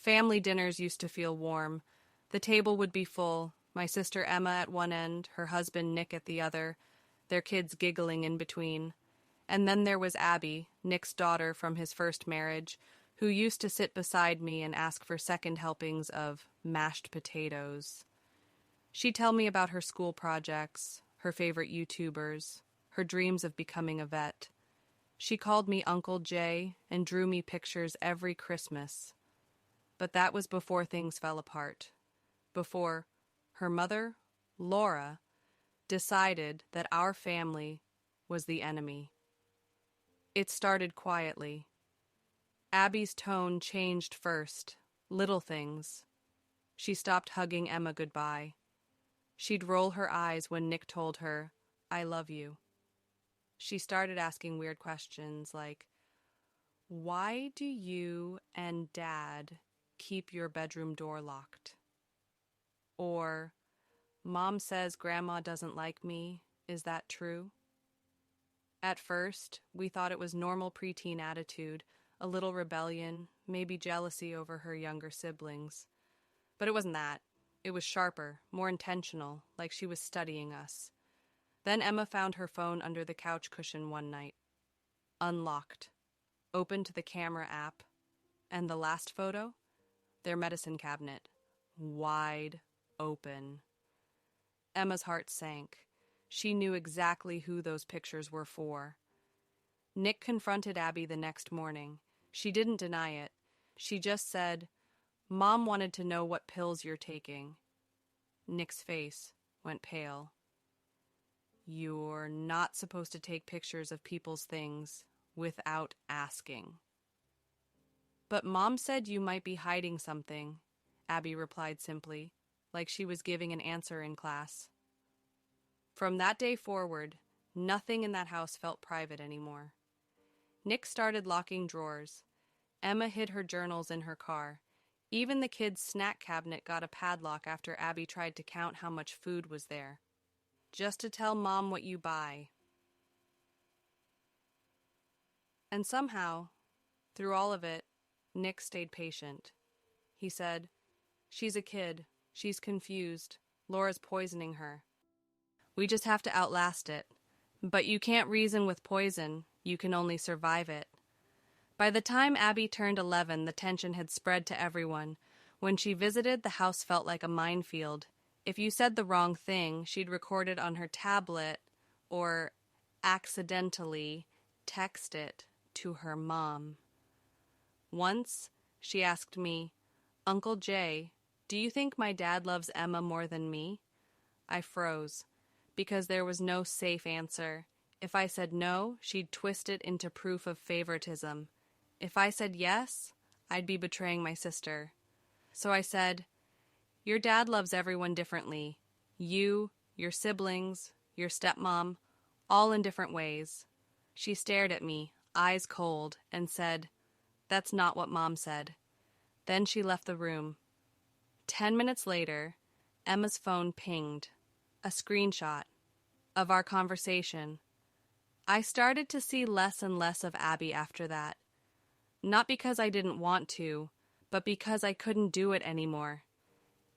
Family dinners used to feel warm. The table would be full, my sister Emma at one end, her husband Nick at the other, their kids giggling in between. And then there was Abby, Nick's daughter from his first marriage, who used to sit beside me and ask for second helpings of mashed potatoes. She'd tell me about her school projects, her favorite YouTubers, her dreams of becoming a vet. She called me Uncle Jay and drew me pictures every Christmas. But that was before things fell apart. Before her mother, Laura, decided that our family was the enemy. It started quietly. Abby's tone changed first, little things. She stopped hugging Emma goodbye. She'd roll her eyes when Nick told her, "I love you." She started asking weird questions like, "Why do you and Dad keep your bedroom door locked?" Or, "Mom says Grandma doesn't like me. Is that true?" At first, we thought it was normal preteen attitude, a little rebellion, maybe jealousy over her younger siblings. But it wasn't that. It was sharper, more intentional, like she was studying us. Then Emma found her phone under the couch cushion one night. Unlocked. Opened the camera app. And the last photo? Their medicine cabinet. Wide open. Emma's heart sank. She knew exactly who those pictures were for. Nick confronted Abby the next morning. She didn't deny it. She just said, "Mom wanted to know what pills you're taking." Nick's face went pale. "You're not supposed to take pictures of people's things without asking." "But Mom said you might be hiding something," Abby replied simply, like she was giving an answer in class. From that day forward, nothing in that house felt private anymore. Nick started locking drawers. Emma hid her journals in her car. Even the kids' snack cabinet got a padlock after Abby tried to count how much food was there. "Just to tell Mom what you buy." And somehow, through all of it, Nick stayed patient. He said, "She's a kid. She's confused. Laura's poisoning her. We just have to outlast it. But you can't reason with poison. You can only survive it." By the time Abby turned 11, the tension had spread to everyone. When she visited, the house felt like a minefield. If you said the wrong thing, she'd record it on her tablet or accidentally text it to her mom. Once, she asked me, "Uncle Jay, do you think my dad loves Emma more than me?" I froze, because there was no safe answer. If I said no, she'd twist it into proof of favoritism. If I said yes, I'd be betraying my sister. So I said, "Your dad loves everyone differently. You, your siblings, your stepmom, all in different ways." She stared at me, eyes cold, and said, "That's not what Mom said." Then she left the room. 10 minutes later, Emma's phone pinged. A screenshot of our conversation. I started to see less and less of Abby after that. Not because I didn't want to, but because I couldn't do it anymore.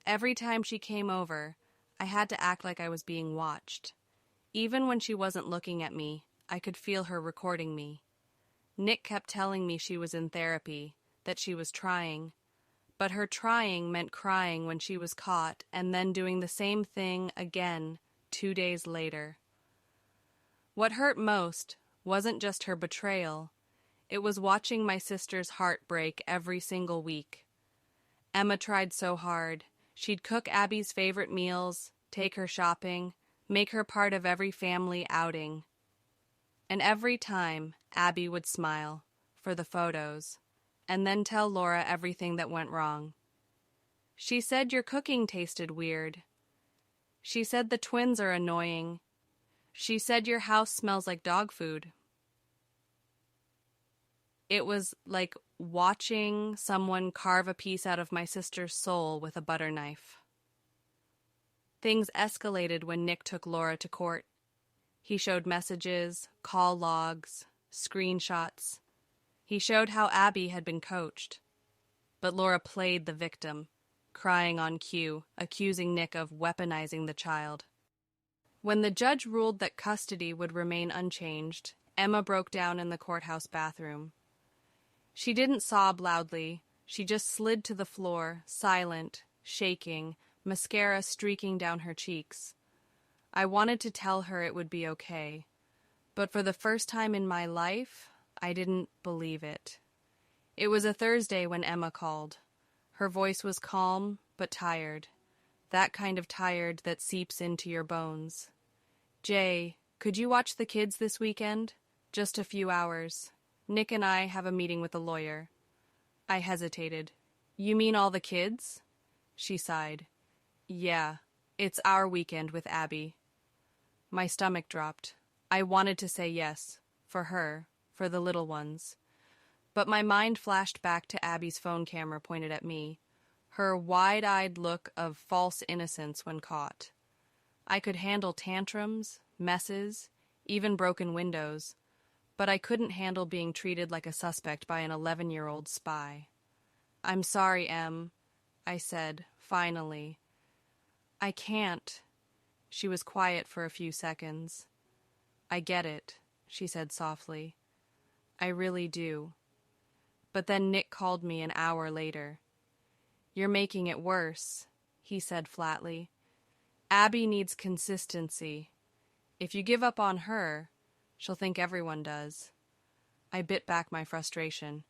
Every time she came over, I had to act like I was being watched. Even when she wasn't looking at me, I could feel her recording me. Nick kept telling me she was in therapy, that she was trying. But her trying meant crying when she was caught and then doing the same thing again 2 days later. What hurt most wasn't just her betrayal. It was watching my sister's heart break every single week. Emma tried so hard. She'd cook Abby's favorite meals, take her shopping, make her part of every family outing. And every time, Abby would smile for the photos and then tell Laura everything that went wrong. She said your cooking tasted weird. She said the twins are annoying. She said your house smells like dog food. It was like watching someone carve a piece out of my sister's soul with a butter knife. Things escalated when Nick took Laura to court. He showed messages, call logs, screenshots. He showed how Abby had been coached. But Laura played the victim, crying on cue, accusing Nick of weaponizing the child. When the judge ruled that custody would remain unchanged, Emma broke down in the courthouse bathroom. She didn't sob loudly. She just slid to the floor, silent, shaking, mascara streaking down her cheeks. I wanted to tell her it would be okay, but for the first time in my life, I didn't believe it. It was a Thursday when Emma called. Her voice was calm but tired, that kind of tired that seeps into your bones. "Jay, could you watch the kids this weekend? Just a few hours. Nick and I have a meeting with a lawyer." I hesitated. "You mean all the kids?" She sighed. "Yeah, it's our weekend with Abby." My stomach dropped. I wanted to say yes, for her, for the little ones. But my mind flashed back to Abby's phone camera pointed at me, her wide-eyed look of false innocence when caught. I could handle tantrums, messes, even broken windows, but I couldn't handle being treated like a suspect by an 11-year-old spy. "I'm sorry, Em," I said, finally. "I can't." She was quiet for a few seconds. "I get it," she said softly. "I really do." But then Nick called me an hour later. "You're making it worse," he said flatly. "Abby needs consistency. If you give up on her, she'll think everyone does." I bit back my frustration.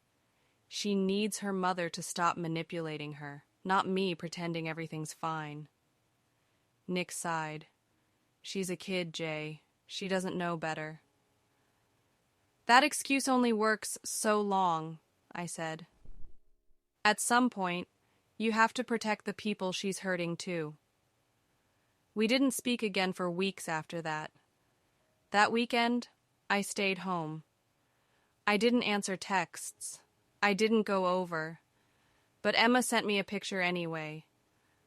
She needs her mother to stop manipulating her, not me pretending everything's fine. Nick sighed. "She's a kid, Jay. She doesn't know better." "That excuse only works so long," I said. "At some point, you have to protect the people she's hurting too." We didn't speak again for weeks after that. That weekend, I stayed home. I didn't answer texts. I didn't go over. But Emma sent me a picture anyway.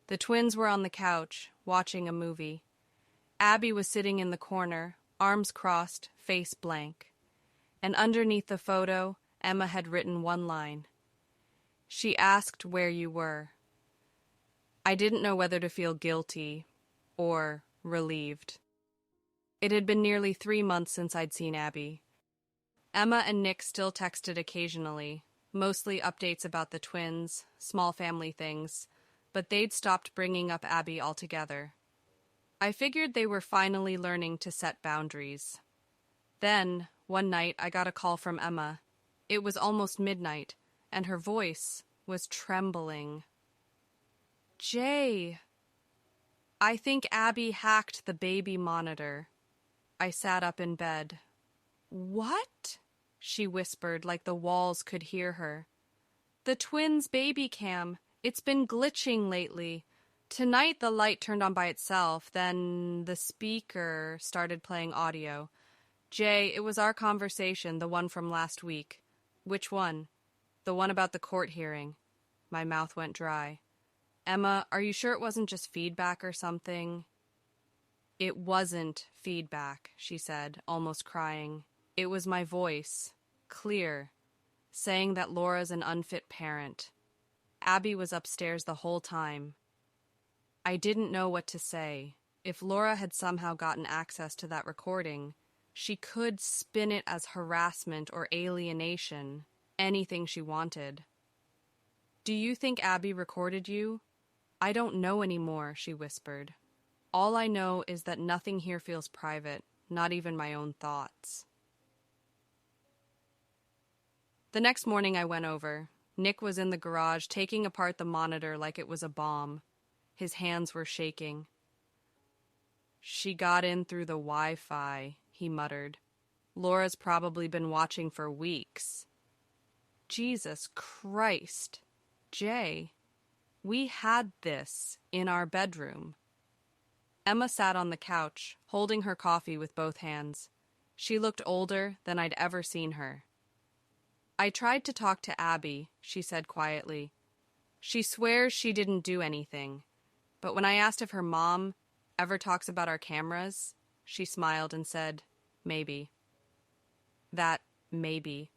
The twins were on the couch, watching a movie. Abby was sitting in the corner, arms crossed, face blank. And underneath the photo, Emma had written one line. She asked where you were. I didn't know whether to feel guilty or relieved. It had been nearly 3 months since I'd seen Abby. Emma and Nick still texted occasionally, mostly updates about the twins, small family things, but they'd stopped bringing up Abby altogether. I figured they were finally learning to set boundaries. Then, one night, I got a call from Emma. It was almost midnight, and her voice was trembling. "Jay, I think Abby hacked the baby monitor." I sat up in bed. "What?" she whispered like the walls could hear her. "The twins' baby cam. It's been glitching lately. Tonight the light turned on by itself, then the speaker started playing audio. Jay, it was our conversation, the one from last week." "Which one?" "The one about the court hearing." My mouth went dry. "Emma, are you sure it wasn't just feedback or something?" "It wasn't feedback," she said, almost crying. "It was my voice, clear, saying that Laura's an unfit parent. Abby was upstairs the whole time." I didn't know what to say. If Laura had somehow gotten access to that recording, she could spin it as harassment or alienation, anything she wanted. "Do you think Abby recorded you?" "I don't know anymore," she whispered. "All I know is that nothing here feels private, not even my own thoughts." The next morning I went over. Nick was in the garage taking apart the monitor like it was a bomb. His hands were shaking. "She got in through the Wi-Fi," he muttered. "Laura's probably been watching for weeks." Jesus Christ. Jay, we had this in our bedroom. Emma sat on the couch, holding her coffee with both hands. She looked older than I'd ever seen her. "I tried to talk to Abby," she said quietly. "She swears she didn't do anything. But when I asked if her mom ever talks about our cameras, she smiled and said, maybe." That maybe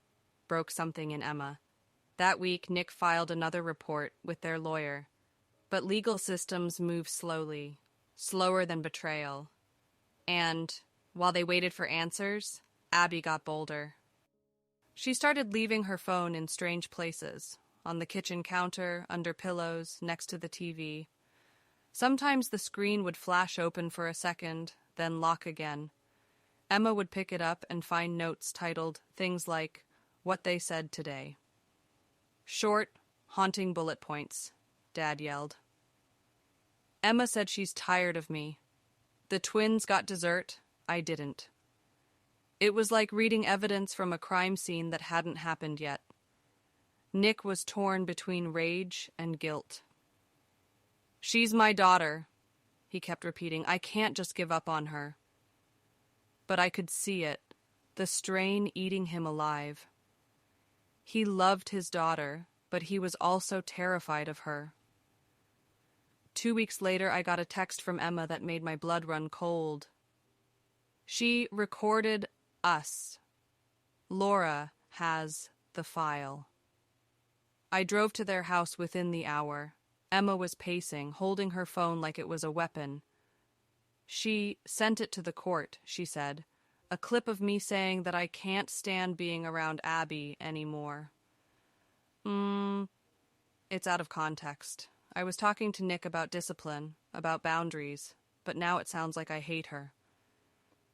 broke something in Emma. That week, Nick filed another report with their lawyer. But legal systems move slowly, slower than betrayal. And, while they waited for answers, Abby got bolder. She started leaving her phone in strange places, on the kitchen counter, under pillows, next to the TV. Sometimes the screen would flash open for a second, then lock again. Emma would pick it up and find notes titled things like, "What They Said Today." Short, haunting bullet points, Dad yelled. Emma said she's tired of me. The twins got dessert, I didn't. It was like reading evidence from a crime scene that hadn't happened yet. Nick was torn between rage and guilt. "She's my daughter," he kept repeating. "I can't just give up on her." But I could see it, the strain eating him alive. He loved his daughter, but he was also terrified of her. 2 weeks later, I got a text from Emma that made my blood run cold. She recorded us. Laura has the file. I drove to their house within the hour. Emma was pacing, holding her phone like it was a weapon. She sent it to the court, she said. A clip of me saying that I can't stand being around Abby anymore. It's out of context. I was talking to Nick about discipline, about boundaries, but now it sounds like I hate her.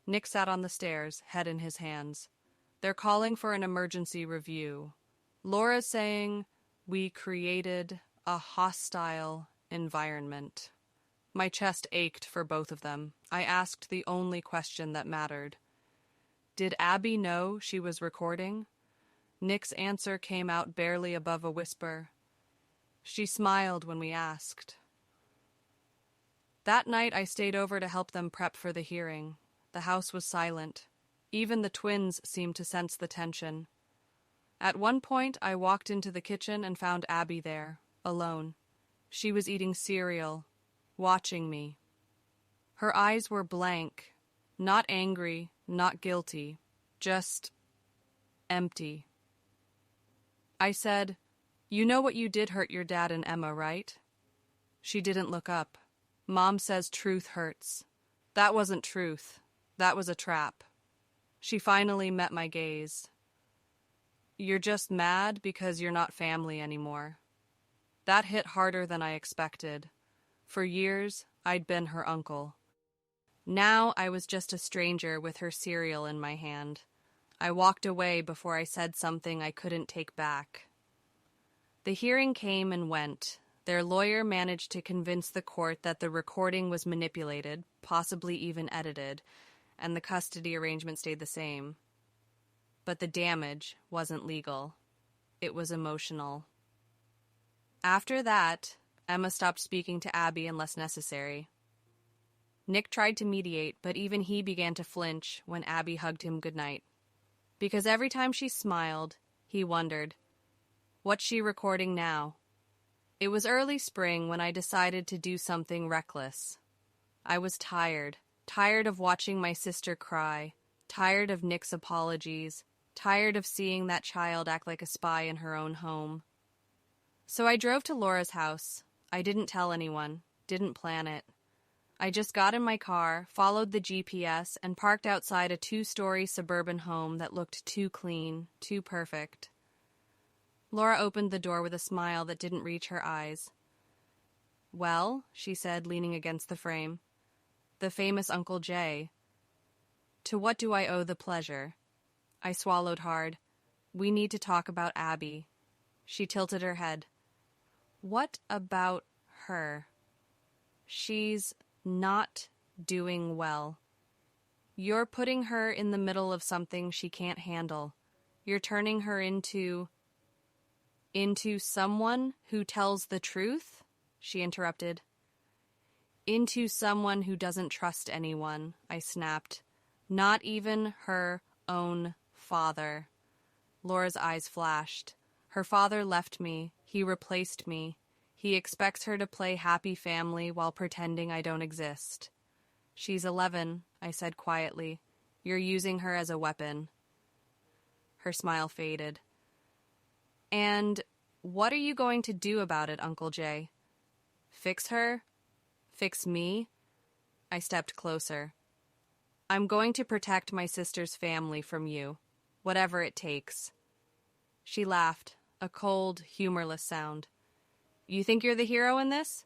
Nick sat on the stairs, head in his hands. They're calling for an emergency review. Laura's saying we created a hostile environment. My chest ached for both of them. I asked the only question that mattered. Did Abby know she was recording? Nick's answer came out barely above a whisper. She smiled when we asked. That night I stayed over to help them prep for the hearing. The house was silent. Even the twins seemed to sense the tension. At one point, I walked into the kitchen and found Abby there, alone. She was eating cereal, watching me. Her eyes were blank, not angry, not guilty, just empty. I said, "You know what you did hurt your dad and Emma, right?" She didn't look up. Mom says truth hurts. That wasn't truth. That was a trap. She finally met my gaze. You're just mad because you're not family anymore. That hit harder than I expected. For years, I'd been her uncle. Now I was just a stranger with her cereal in my hand. I walked away before I said something I couldn't take back. The hearing came and went. Their lawyer managed to convince the court that the recording was manipulated, possibly even edited, and the custody arrangement stayed the same. But the damage wasn't legal. It was emotional. After that, Emma stopped speaking to Abby unless necessary. Nick tried to mediate, but even he began to flinch when Abby hugged him goodnight. Because every time she smiled, he wondered, what's she recording now? It was early spring when I decided to do something reckless. I was tired of watching my sister cry, tired of Nick's apologies, tired of seeing that child act like a spy in her own home. So I drove to Laura's house. I didn't tell anyone, didn't plan it. I just got in my car, followed the GPS, and parked outside a 2-story suburban home that looked too clean, too perfect. Laura opened the door with a smile that didn't reach her eyes. "Well," she said, leaning against the frame. "The famous Uncle Jay. To what do I owe the pleasure?" I swallowed hard. "We need to talk about Abby." She tilted her head. "What about her?" "She's not doing well. You're putting her in the middle of something she can't handle. You're turning her into someone who tells the truth?" she interrupted. "Into someone who doesn't trust anyone," I snapped. "Not even her own father." Laura's eyes flashed. "Her father left me. He replaced me. He expects her to play happy family while pretending I don't exist." "She's 11, I said quietly. "You're using her as a weapon." Her smile faded. And what are you going to do about it, Uncle Jay? Fix her? Fix me? I stepped closer. I'm going to protect my sister's family from you, whatever it takes. She laughed, a cold, humorless sound. You think you're the hero in this?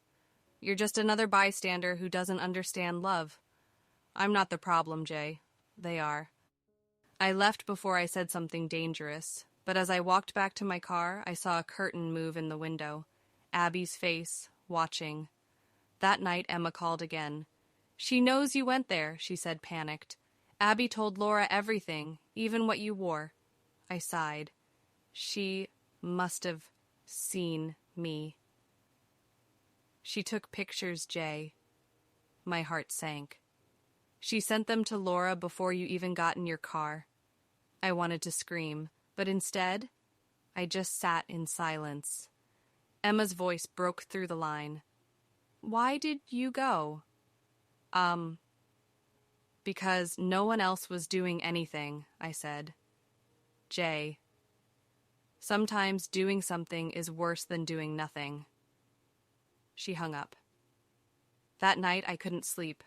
You're just another bystander who doesn't understand love. I'm not the problem, Jay. They are. I left before I said something dangerous, but as I walked back to my car, I saw a curtain move in the window. Abby's face, watching. That night, Emma called again. She knows you went there, she said, panicked. Abby told Laura everything, even what you wore. I sighed. She must have seen me. She took pictures, Jay. My heart sank. She sent them to Laura before you even got in your car. I wanted to scream, but instead, I just sat in silence. Emma's voice broke through the line. Why did you go? Because no one else was doing anything, I said. Jay. Sometimes doing something is worse than doing nothing. She hung up. That night I couldn't sleep.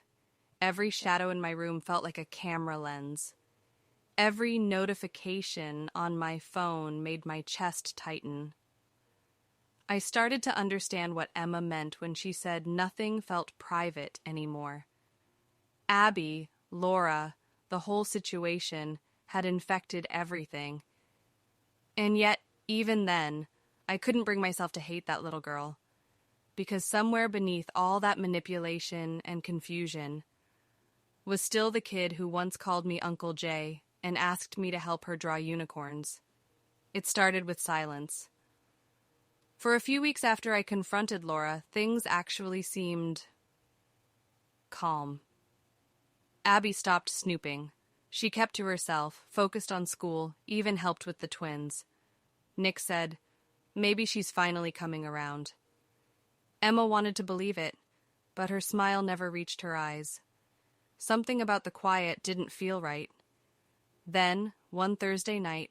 Every shadow in my room felt like a camera lens. Every notification on my phone made my chest tighten. I started to understand what Emma meant when she said nothing felt private anymore. Abby, Laura, the whole situation had infected everything. And yet, even then, I couldn't bring myself to hate that little girl. Because somewhere beneath all that manipulation and confusion was still the kid who once called me Uncle Jay and asked me to help her draw unicorns. It started with silence. For a few weeks after I confronted Laura, things actually seemed calm. Abby stopped snooping. She kept to herself, focused on school, even helped with the twins. Nick said, maybe she's finally coming around. Emma wanted to believe it, but her smile never reached her eyes. Something about the quiet didn't feel right. Then, one Thursday night,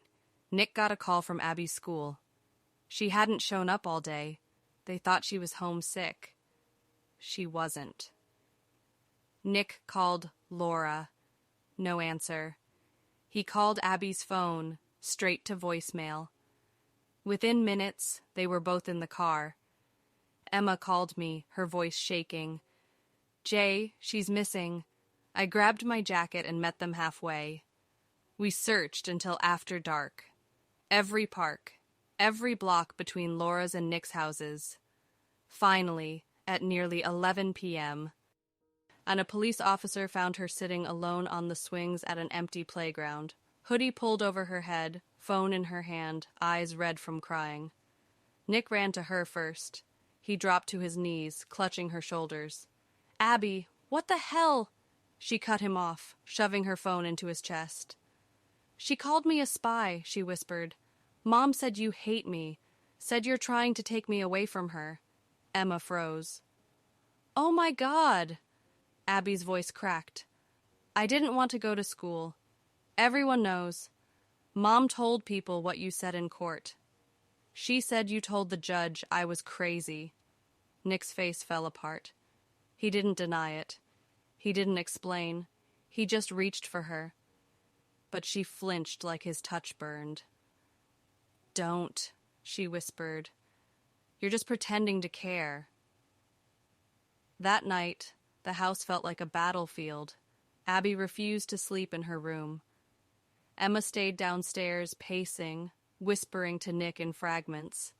Nick got a call from Abby's school. She hadn't shown up all day. They thought she was homesick. She wasn't. Nick called Laura. No answer. He called Abby's phone, straight to voicemail. Within minutes, they were both in the car. Emma called me, her voice shaking. Jay, she's missing. I grabbed my jacket and met them halfway. We searched until after dark. Every park, every block between Laura's and Nick's houses. Finally, at nearly 11 p.m., and a police officer found her sitting alone on the swings at an empty playground, hoodie pulled over her head, phone in her hand, eyes red from crying. Nick ran to her first. He dropped to his knees, clutching her shoulders. Abby, what the hell? She cut him off, shoving her phone into his chest. She called me a spy, she whispered. Mom said you hate me, said you're trying to take me away from her. Emma froze. Oh my God! Abby's voice cracked. I didn't want to go to school. Everyone knows. Mom told people what you said in court. She said you told the judge I was crazy. Nick's face fell apart. He didn't deny it. He didn't explain. He just reached for her. But she flinched like his touch burned. Don't, she whispered. You're just pretending to care. That night, the house felt like a battlefield. Abby refused to sleep in her room. Emma stayed downstairs, pacing, whispering to Nick in fragments.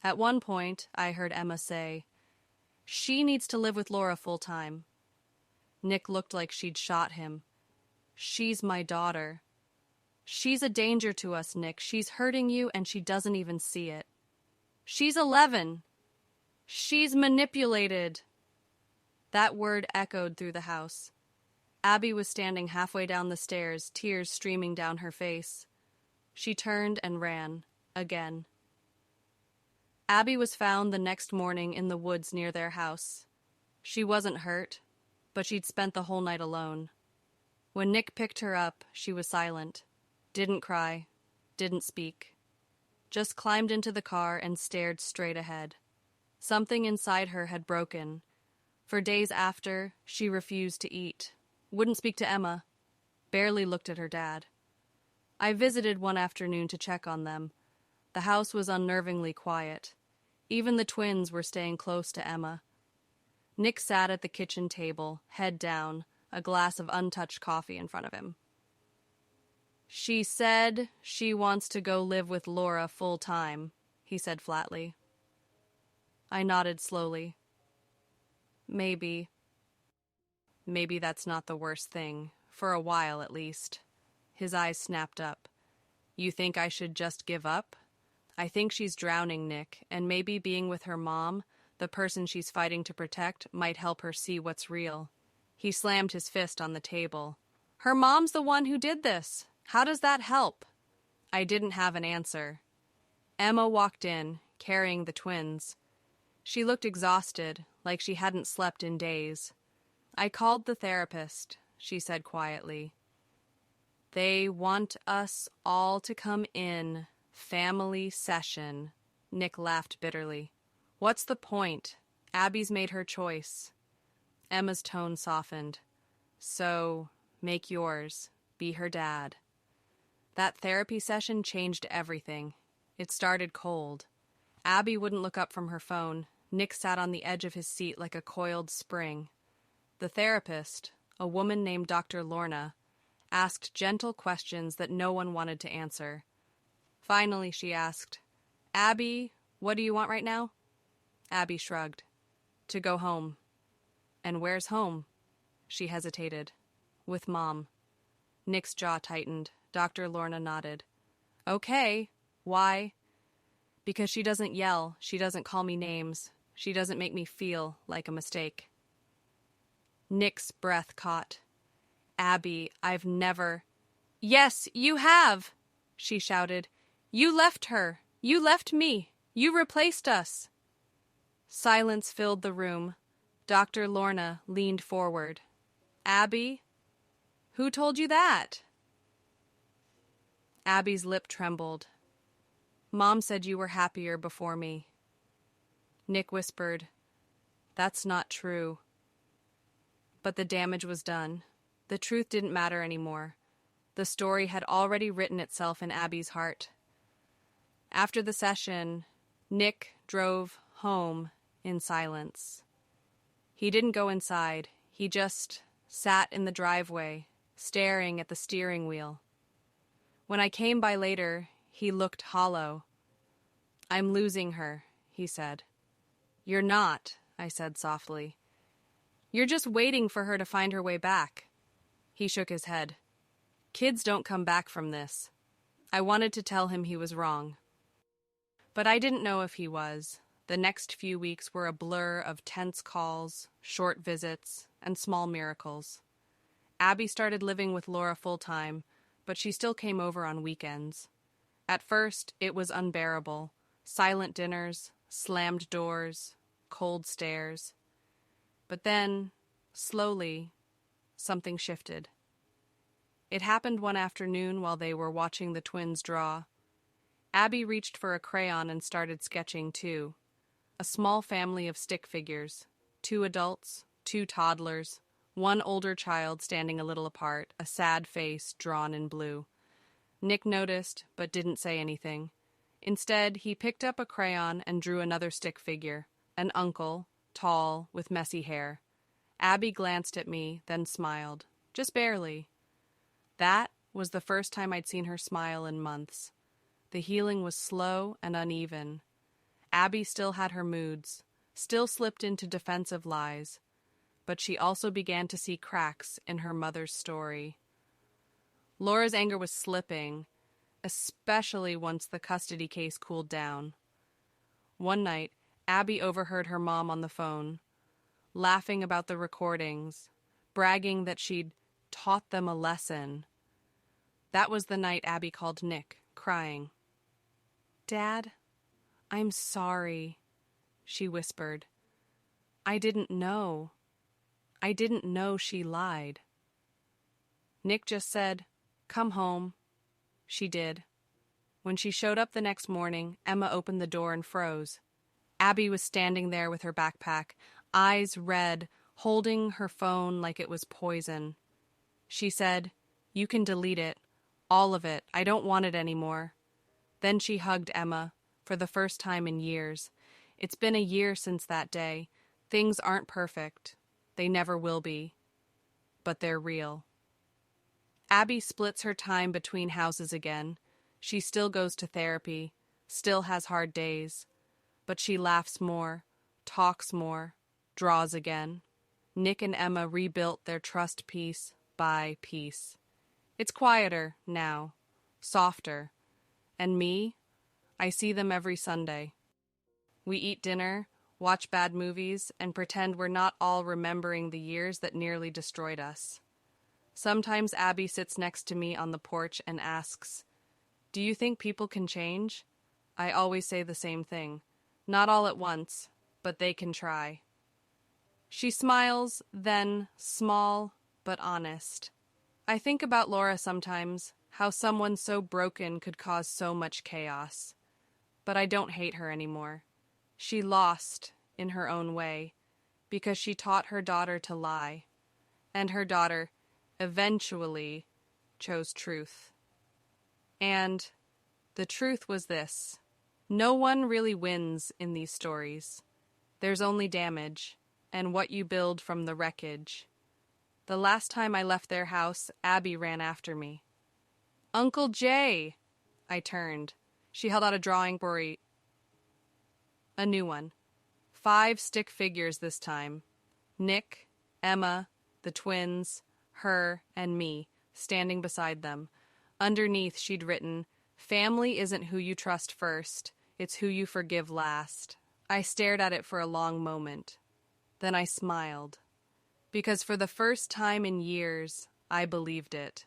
At one point, I heard Emma say, she needs to live with Laura full-time. Nick looked like she'd shot him. She's my daughter. She's a danger to us, Nick. She's hurting you, and she doesn't even see it. She's 11. She's manipulated. That word echoed through the house. Abby was standing halfway down the stairs, tears streaming down her face. She turned and ran, again. Abby was found the next morning in the woods near their house. She wasn't hurt, but she'd spent the whole night alone. When Nick picked her up, she was silent. Didn't cry. Didn't speak. just climbed into the car and stared straight ahead. Something inside her had broken. For days after, she refused to eat, wouldn't speak to Emma, barely looked at her dad. I visited one afternoon to check on them. The house was unnervingly quiet. Even the twins were staying close to Emma. Nick sat at the kitchen table, head down, a glass of untouched coffee in front of him. "She said she wants to go live with Laura full time," he said flatly. I nodded slowly. Maybe that's not the worst thing, for a while at least. His eyes snapped up. "You think I should just give up? I think she's drowning, Nick, and maybe being with her mom, the person she's fighting to protect, might help her see what's real." He slammed his fist on the table. "Her mom's the one who did this. How does that help?" I didn't have an answer. Emma walked in, carrying the twins. She looked exhausted, like she hadn't slept in days. "I called the therapist," she said quietly. "They want us all to come in. Family session." Nick laughed bitterly. "What's the point? Abby's made her choice." Emma's tone softened. "So, make yours. Be her dad." That therapy session changed everything. It started cold. Abby wouldn't look up from her phone. Nick sat on the edge of his seat like a coiled spring. The therapist, a woman named Dr. Lorna, asked gentle questions that no one wanted to answer. Finally, she asked, "Abby, what do you want right now?" Abby shrugged. "To go home." "And where's home?" She hesitated. "With Mom." Nick's jaw tightened. Dr. Lorna nodded. "Okay. Why?" "Because she doesn't yell. She doesn't call me names. She doesn't make me feel like a mistake." Nick's breath caught. "Abby, I've never—" "Yes, you have!" she shouted. "You left her. You left me. You replaced us." Silence filled the room. Dr. Lorna leaned forward. "Abby? Who told you that?" Abby's lip trembled. "Mom said you were happier before me." Nick whispered, "That's not true." But the damage was done. The truth didn't matter anymore. The story had already written itself in Abby's heart. After the session, Nick drove home in silence. He didn't go inside. He just sat in the driveway, staring at the steering wheel. When I came by later, he looked hollow. "I'm losing her," he said. "You're not," I said softly. "You're just waiting for her to find her way back." He shook his head. "Kids don't come back from this." I wanted to tell him he was wrong. But I didn't know if he was. The next few weeks were a blur of tense calls, short visits, and small miracles. Abby started living with Laura full-time, but she still came over on weekends. At first, it was unbearable. Silent dinners, slammed doors, cold stares. But then, slowly, something shifted. It happened one afternoon while they were watching the twins draw. Abby reached for a crayon and started sketching too. A small family of stick figures, 2 adults, 2 toddlers, 1 older child standing a little apart, a sad face drawn in blue. Nick noticed, but didn't say anything. Instead, he picked up a crayon and drew another stick figure, an uncle, tall, with messy hair. Abby glanced at me, then smiled, just barely. That was the first time I'd seen her smile in months. The healing was slow and uneven. Abby still had her moods, still slipped into defensive lies, but she also began to see cracks in her mother's story. Laura's anger was slipping, especially once the custody case cooled down. One night, Abby overheard her mom on the phone, laughing about the recordings, bragging that she'd taught them a lesson. That was the night Abby called Nick, crying. "Dad, I'm sorry," she whispered. I didn't know she lied." Nick just said, "Come home." She did. When she showed up the next morning, Emma opened the door and froze. Abby was standing there with her backpack, eyes red, holding her phone like it was poison. She said, "You can delete it. All of it. I don't want it anymore." Then she hugged Emma, for the first time in years. It's been a year since that day. Things aren't perfect. They never will be. But they're real. Abby splits her time between houses again. She still goes to therapy, still has hard days. But she laughs more, talks more, draws again. Nick and Emma rebuilt their trust piece by piece. It's quieter now, softer. And me? I see them every Sunday. We eat dinner, watch bad movies, and pretend we're not all remembering the years that nearly destroyed us. Sometimes Abby sits next to me on the porch and asks, "Do you think people can change?" I always say the same thing. Not all at once, but they can try. She smiles, then, small but honest. I think about Laura sometimes, how someone so broken could cause so much chaos. But I don't hate her anymore. She lost, in her own way, because she taught her daughter to lie. And her daughter, eventually, chose truth. And the truth was this: no one really wins in these stories. There's only damage, and what you build from the wreckage. The last time I left their house, Abby ran after me. "Uncle Jay!" I turned. She held out a drawing board. A new one. 5 stick figures this time. Nick, Emma, the twins, her, and me, standing beside them. Underneath, she'd written, "Family isn't who you trust first, it's who you forgive last." I stared at it for a long moment. Then I smiled. Because for the first time in years, I believed it.